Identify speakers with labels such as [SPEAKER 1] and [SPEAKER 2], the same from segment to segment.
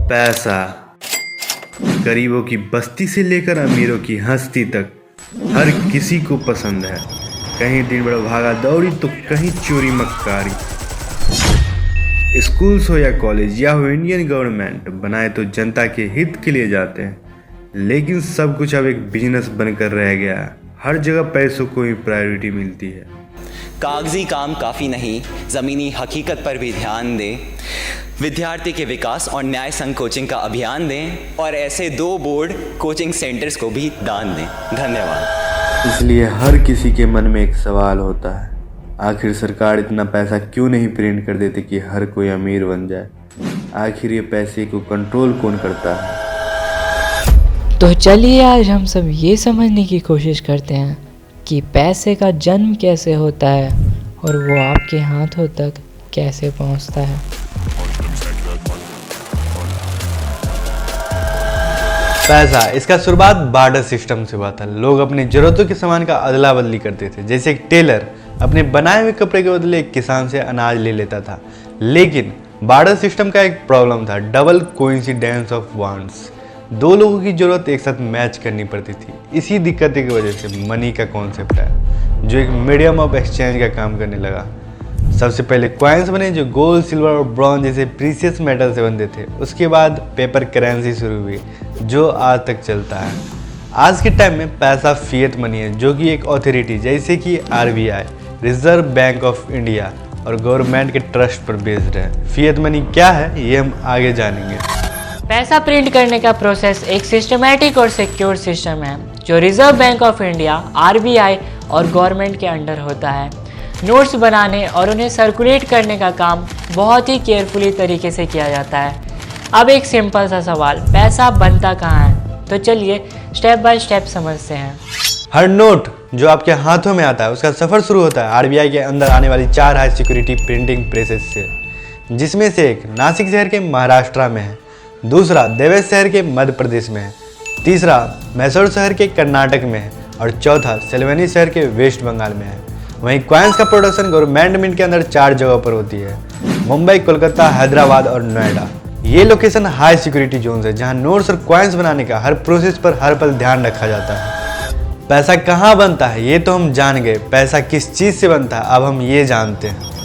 [SPEAKER 1] पैसा गरीबों की बस्ती से लेकर अमीरों की हस्ती तक हर किसी को पसंद है। कहीं दिन भर भागा दौड़ी तो कहीं चोरी मक्कारी। स्कूल्स हो या कॉलेज या हो इंडियन गवर्नमेंट बनाए तो जनता के हित के लिए जाते हैं, लेकिन सब कुछ अब एक बिजनेस बनकर रह गया है। हर जगह पैसों को ही प्रायोरिटी मिलती है।
[SPEAKER 2] कागजी काम काफ़ी नहीं, ज़मीनी हकीकत पर भी ध्यान दें। विद्यार्थी के विकास और न्याय संघ कोचिंग का अभियान दें और ऐसे 2 बोर्ड कोचिंग सेंटर्स को भी दान दें। धन्यवाद।
[SPEAKER 1] इसलिए हर किसी के मन में एक सवाल होता है, आखिर सरकार इतना पैसा क्यों नहीं प्रिंट कर देती कि हर कोई अमीर बन जाए? आखिर ये पैसे को कंट्रोल कौन करता है?
[SPEAKER 3] तो चलिए आज हम सब ये समझने की कोशिश करते हैं कि पैसे का जन्म कैसे होता है और वो आपके हाथों तक कैसे पहुंचता है।
[SPEAKER 4] पैसा, इसका शुरुआत बार्टर सिस्टम से हुआ था। लोग अपनी जरूरतों के सामान का अदला बदली करते थे। जैसे एक टेलर अपने बनाए हुए कपड़े के बदले एक किसान से अनाज ले लेता था। लेकिन बार्टर सिस्टम का एक प्रॉब्लम था, डबल कोइंसिडेंस ऑफ वांट्स। 2 लोगों की जरूरत एक साथ मैच करनी पड़ती थी। इसी दिक्कत की वजह से मनी का कॉन्सेप्ट है, जो एक मीडियम ऑफ एक्सचेंज का काम करने लगा। सबसे पहले कॉइन्स बने जो गोल्ड, सिल्वर और ब्रॉन्ज जैसे प्रीशियस मेटल से बनते थे। उसके बाद पेपर करेंसी शुरू हुई, जो आज तक चलता है। आज के टाइम में पैसा फिएट मनी है, जो कि एक अथॉरिटी जैसे कि RBI, reserve bank of India और गवर्नमेंट के ट्रस्ट पर बेस्ड है। फिएट मनी क्या है ये हम आगे जानेंगे।
[SPEAKER 3] पैसा प्रिंट करने का प्रोसेस एक सिस्टमैटिक और सिक्योर सिस्टम है जो reserve bank of India, RBI और गवर्नमेंट के अंडर होता है। नोट्स बनाने और उन्हें सर्कुलेट करने का काम बहुत ही केयरफुली तरीके से किया जाता है। अब एक सिंपल सा सवाल, पैसा बनता कहाँ है? तो चलिए स्टेप बाय स्टेप समझते हैं।
[SPEAKER 4] हर नोट जो आपके हाथों में आता है उसका सफ़र शुरू होता है RBI के अंदर आने वाली 4 हाई सिक्योरिटी प्रिंटिंग प्रेसेस से, जिसमें से एक नासिक शहर के महाराष्ट्र में है, दूसरा देवेश शहर के मध्य प्रदेश में है, तीसरा मैसूर शहर के कर्नाटक में है और चौथा सेलवेनी शहर के वेस्ट बंगाल में है। वहीं कॉइन्स का प्रोडक्शन गवर्नमेंट मिंट के अंदर 4 जगहों पर होती है, मुंबई, कोलकाता, हैदराबाद और नोएडा। ये लोकेशन हाई सिक्योरिटी जोन्स है जहां नोट्स और कॉइन्स बनाने का हर प्रोसेस पर हर पल ध्यान रखा जाता है। पैसा कहाँ बनता है ये तो हम जान गए, पैसा किस चीज़ से बनता है अब हम ये जानते हैं।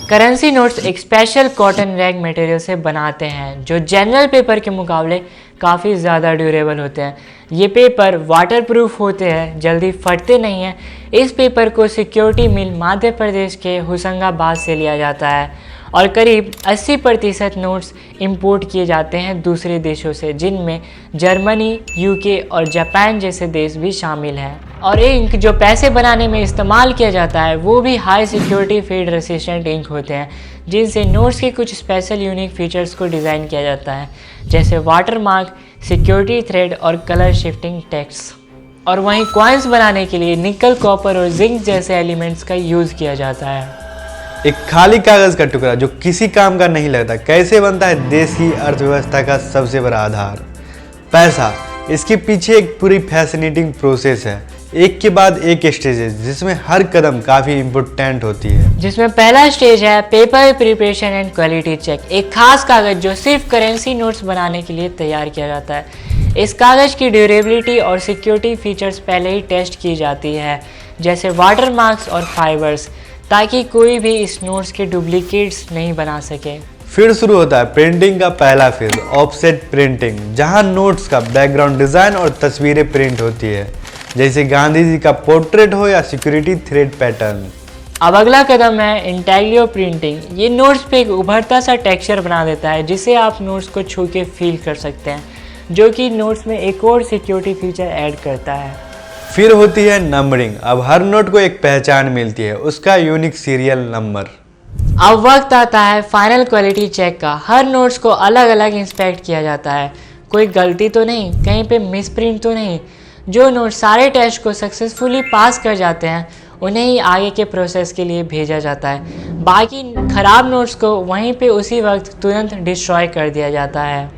[SPEAKER 3] करेंसी नोट्स एक स्पेशल कॉटन रैग मटेरियल से बनाते हैं जो जनरल पेपर के मुकाबले काफ़ी ज़्यादा ड्यूरेबल होते हैं। ये पेपर वाटरप्रूफ होते हैं, जल्दी फटते नहीं हैं। इस पेपर को सिक्योरिटी मिल मध्य प्रदेश के होशंगाबाद से लिया जाता है और करीब 80% नोट्स इंपोर्ट किए जाते हैं दूसरे देशों से, जिनमें जर्मनी, UK और जापान जैसे देश भी शामिल हैं। और इंक जो पैसे बनाने में इस्तेमाल किया जाता है वो भी high security fade resistant ink होते हैं, जिनसे नोट्स के कुछ स्पेशल यूनिक फीचर्स को डिज़ाइन किया जाता है, जैसे वाटरमार्क, सिक्योरिटी थ्रेड और कलर शिफ्टिंग टेक्स्ट। और वहीं कॉइन्स बनाने के लिए निकल, कॉपर और जिंक जैसे एलिमेंट्स का यूज़ किया जाता है।
[SPEAKER 4] एक खाली कागज का टुकड़ा जो किसी काम का नहीं लगता कैसे बनता है देश की अर्थव्यवस्था का सबसे बड़ा आधार? पैसा। इसके पीछे एक पूरी फैसिनेटिंग प्रोसेस है, एक के बाद एक स्टेज है जिसमें हर कदम काफ़ी इम्पोर्टेंट होती है।
[SPEAKER 3] जिसमें पहला स्टेज है paper preparation and quality check, एक खास कागज़ जो सिर्फ करेंसी नोट्स बनाने के लिए तैयार किया जाता है। इस कागज़ की ड्यूरेबिलिटी और सिक्योरिटी फीचर्स पहले ही टेस्ट की जाती है, जैसे वाटर मार्क्स और फाइबर्स, ताकि कोई भी इस नोट्स के डुप्लीकेट्स नहीं बना सके।
[SPEAKER 4] फिर शुरू होता है प्रिंटिंग का पहला फेज, ऑफसेट प्रिंटिंग, जहां नोट्स का बैकग्राउंड डिज़ाइन और तस्वीरें प्रिंट होती है, जैसे गांधी जी का पोर्ट्रेट हो या सिक्योरिटी थ्रेड पैटर्न।
[SPEAKER 3] अब अगला कदम है इंटैग्लियो प्रिंटिंग। ये नोट्स पे एक उभरता सा टेक्सचर बना देता है, जिसे आप नोट्स को छू के फील कर सकते हैं, जो कि नोट्स में एक और सिक्योरिटी फीचर ऐड करता है।
[SPEAKER 4] फिर होती है नंबरिंग। अब हर नोट को एक पहचान मिलती है, उसका यूनिक सीरियल नंबर।
[SPEAKER 3] अब वक्त आता है फाइनल क्वालिटी चेक का। हर नोट्स को अलग अलग इंस्पेक्ट किया जाता है, कोई गलती तो नहीं, कहीं पे मिस प्रिंट तो नहीं। जो नोट सारे टेस्ट को सक्सेसफुली पास कर जाते हैं उन्हें ही आगे के प्रोसेस के लिए भेजा जाता है। बाकी खराब नोट्स को वहीं पे उसी वक्त तुरंत डिस्ट्रॉय कर दिया जाता है।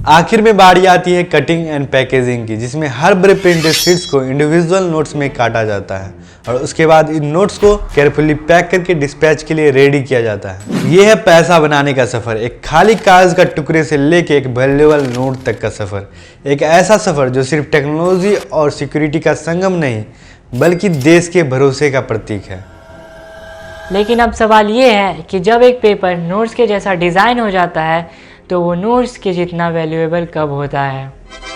[SPEAKER 4] आखिर में बारी आती है कटिंग एंड पैकेजिंग की, जिसमें हर बड़े प्रिंटेड शीट्स को इंडिविजुअल नोट्स में काटा जाता है और उसके बाद इन नोट्स को केयरफुली पैक करके डिस्पैच के लिए रेडी किया जाता है। ये है पैसा बनाने का सफर, एक खाली कागज का टुकड़े से लेके एक वैल्यूएबल नोट तक का सफर। एक ऐसा सफर जो सिर्फ टेक्नोलॉजी और सिक्योरिटी का संगम नहीं बल्कि देश के भरोसे का प्रतीक है।
[SPEAKER 3] लेकिन अब सवाल ये है कि जब एक पेपर नोट्स के जैसा डिज़ाइन हो जाता है तो वो नोट्स के जितना वैल्यूएबल कब होता है?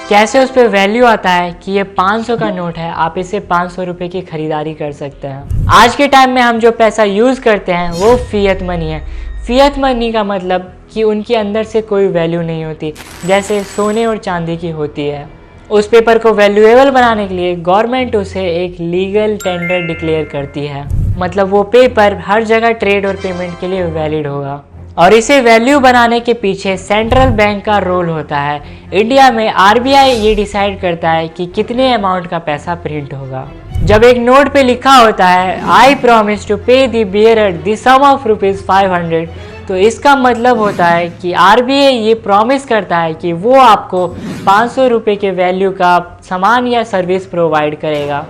[SPEAKER 3] कैसे उस पर वैल्यू आता है कि ये 500 का नोट है, आप इसे 500 रुपये की खरीदारी कर सकते हैं। आज के टाइम में हम जो पैसा यूज़ करते हैं वो फियत मनी है। फियत मनी का मतलब कि उनके अंदर से कोई वैल्यू नहीं होती, जैसे सोने और चांदी की होती है। उस पेपर को वैल्यूएबल बनाने के लिए गवर्नमेंट उसे एक लीगल टेंडर डिक्लेयर करती है, मतलब वो पेपर हर जगह ट्रेड और पेमेंट के लिए वैलिड होगा। और इसे वैल्यू बनाने के पीछे सेंट्रल बैंक का रोल होता है। इंडिया में आरबीआई ये डिसाइड करता है कि कितने अमाउंट का पैसा प्रिंट होगा। जब एक नोट पे लिखा होता है I promise to pay the bearer the sum of ₹500, तो इसका मतलब होता है कि आरबीआई ये प्रॉमिस करता है कि वो आपको 500 रुपये के वैल्यू का सामान या सर्विस प्रोवाइड करेगा।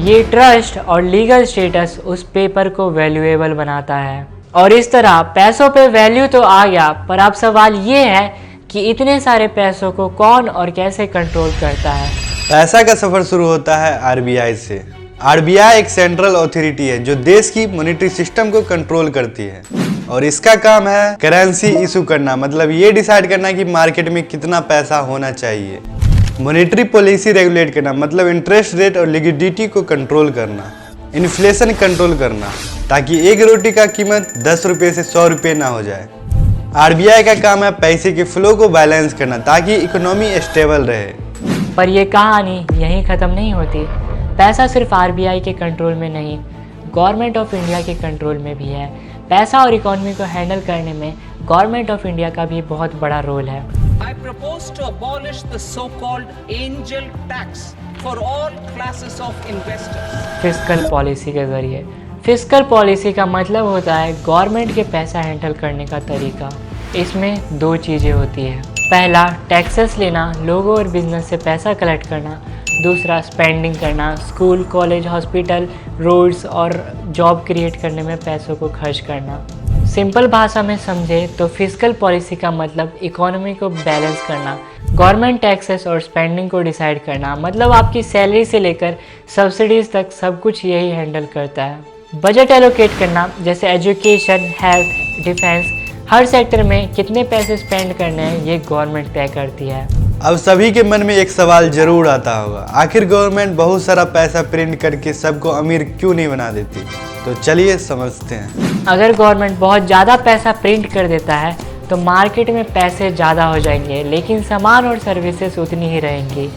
[SPEAKER 3] ये ट्रस्ट और लीगल स्टेटस उस पेपर को वैल्यूएबल बनाता है। और इस तरह पैसों पे वैल्यू तो आ गया, पर अब सवाल ये है कि इतने सारे पैसों को कौन और कैसे कंट्रोल करता है?
[SPEAKER 4] पैसा का सफर शुरू होता है आरबीआई से। आरबीआई एक सेंट्रल अथॉरिटी है जो देश की मॉनेटरी सिस्टम को कंट्रोल करती है और इसका काम है करेंसी इशू करना, मतलब ये डिसाइड करना कि मार्केट में कितना पैसा होना चाहिए। मॉनेटरी पॉलिसी रेगुलेट करना, मतलब इंटरेस्ट रेट और लिक्विडिटी को कंट्रोल करना। इन्फ्लेशन कंट्रोल करना ताकि एक रोटी का कीमत 10 रुपये से 100 रुपये ना हो जाए। आरबीआई का काम है पैसे के फ्लो को बैलेंस करना ताकि इकोनॉमी स्टेबल रहे।
[SPEAKER 3] पर ये कहानी यहीं ख़त्म नहीं होती। पैसा सिर्फ आरबीआई के कंट्रोल में नहीं, गवर्नमेंट ऑफ इंडिया के कंट्रोल में भी है। पैसा और इकोनॉमी को हैंडल करने में गवर्नमेंट ऑफ इंडिया का भी बहुत बड़ा रोल है।
[SPEAKER 5] I propose to abolish the so-called angel tax for all classes of investors.
[SPEAKER 3] Fiscal policy के ज़रिए। फिस्कल पॉलिसी का मतलब होता है गवर्नमेंट के पैसा हैंडल करने का तरीका। इसमें दो चीज़ें होती है। पहला, टैक्सेस लेना, लोगों और बिजनेस से पैसा कलेक्ट करना। दूसरा, स्पेंडिंग करना, स्कूल, कॉलेज, हॉस्पिटल, रोड्स और जॉब क्रिएट करने में पैसों को खर्च करना। सिंपल भाषा में समझे तो फिस्कल पॉलिसी का मतलब इकोनॉमी को बैलेंस करना, गवर्नमेंट टैक्सेस और स्पेंडिंग को डिसाइड करना, मतलब आपकी सैलरी से लेकर सब्सिडीज तक सब कुछ यही हैंडल करता है। बजट एलोकेट करना, जैसे एजुकेशन, हेल्थ, डिफेंस, हर सेक्टर में कितने पैसे स्पेंड करने हैं ये गवर्नमेंट तय करती है।
[SPEAKER 4] अब सभी के मन में एक सवाल जरूर आता होगा, आखिर गवर्नमेंट बहुत सारा पैसा प्रिंट करके सबको अमीर क्यों नहीं बना देती? तो चलिए समझते हैं।
[SPEAKER 3] अगर गवर्नमेंट बहुत ज़्यादा पैसा प्रिंट कर देता है तो मार्केट में पैसे ज़्यादा हो जाएंगे, लेकिन सामान और सर्विसेज उतनी ही रहेंगी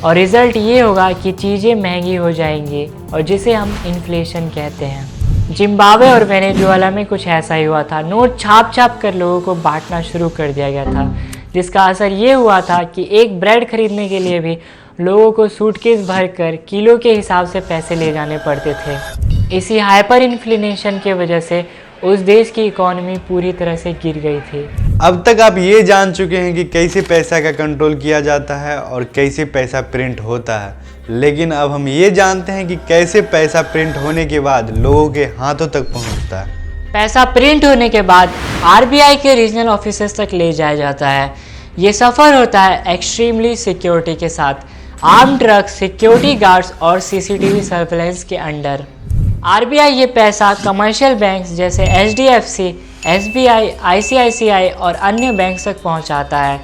[SPEAKER 3] और रिज़ल्ट ये होगा कि चीज़ें महंगी हो जाएंगी और जिसे हम इन्फ्लेशन कहते हैं। जिम्बाब्वे और वेनेजुएला में कुछ ऐसा ही हुआ था। नोट छाप छाप कर लोगों को बांटना शुरू कर दिया गया था, जिसका असर ये हुआ था कि एक ब्रेड खरीदने के लिए भी लोगों को सूटकेस भरकर किलो के हिसाब से पैसे ले जाने पड़ते थे। इसी हाइपर इन्फ्लेशन की वजह से उस देश की इकोनॉमी पूरी तरह से गिर गई थी।
[SPEAKER 4] अब तक आप ये जान चुके हैं कि कैसे पैसा का कंट्रोल किया जाता है और कैसे पैसा प्रिंट होता है, लेकिन अब हम ये जानते हैं कि कैसे पैसा प्रिंट होने के बाद लोगों के हाथों तक पहुंचता है।
[SPEAKER 3] पैसा प्रिंट होने के बाद आरबीआई के रीजनल ऑफिसर्स तक ले जाया जाता है। ये सफ़र होता है एक्सट्रीमली सिक्योरिटी के साथ, आर्म ट्रक्स, सिक्योरिटी गार्ड्स और सीसीटीवी सर्वेलेंस के अंडर। आरबीआई ये पैसा कमर्शियल बैंक्स जैसे एचडीएफसी, एसबीआई, आईसीआईसीआई और अन्य बैंक्स तक पहुंचाता है।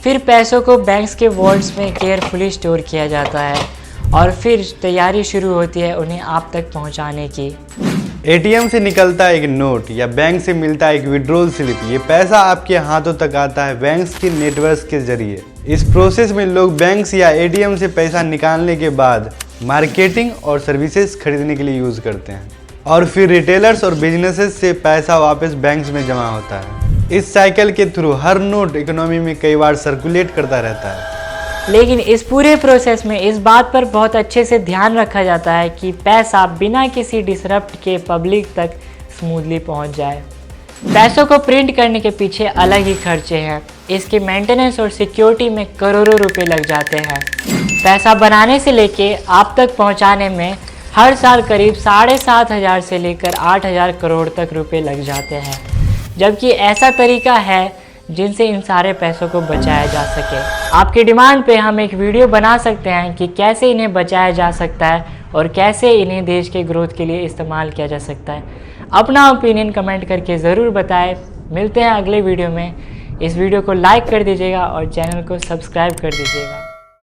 [SPEAKER 3] फिर पैसों को बैंक्स के वॉल्ट्स में केयरफुली स्टोर किया जाता है और फिर तैयारी शुरू होती है उन्हें आप तक पहुंचाने की।
[SPEAKER 4] एटीएम से निकलता है एक नोट या बैंक से मिलता है एक विड्रॉल स्लिप, ये पैसा आपके हाथों तक आता है बैंक्स के नेटवर्क के जरिए। इस प्रोसेस में लोग बैंक्स या एटीएम से पैसा निकालने के बाद मार्केटिंग और सर्विसेज खरीदने के लिए यूज़ करते हैं और फिर रिटेलर्स और बिजनेसेस से पैसा वापस बैंक्स में जमा होता है। इस साइकिल के थ्रू हर नोट इकोनॉमी में कई बार सर्कुलेट करता रहता है।
[SPEAKER 3] लेकिन इस पूरे प्रोसेस में इस बात पर बहुत अच्छे से ध्यान रखा जाता है कि पैसा बिना किसी डिसरप्ट के पब्लिक तक स्मूथली पहुंच जाए। पैसों को प्रिंट करने के पीछे अलग ही खर्चे हैं। इसके मेंटेनेंस और सिक्योरिटी में करोड़ों रुपए लग जाते हैं। पैसा बनाने से लेके आप तक पहुंचाने में हर साल करीब 7,500 से लेकर 8,000 करोड़ तक रुपए लग जाते हैं, जबकि ऐसा तरीका है जिनसे इन सारे पैसों को बचाया जा सके। आपकी डिमांड पे हम एक वीडियो बना सकते हैं कि कैसे इन्हें बचाया जा सकता है और कैसे इन्हें देश के ग्रोथ के लिए इस्तेमाल किया जा सकता है। अपना ओपिनियन कमेंट करके ज़रूर बताएं। मिलते हैं अगले वीडियो में। इस वीडियो को लाइक कर दीजिएगा और चैनल को सब्सक्राइब कर दीजिएगा।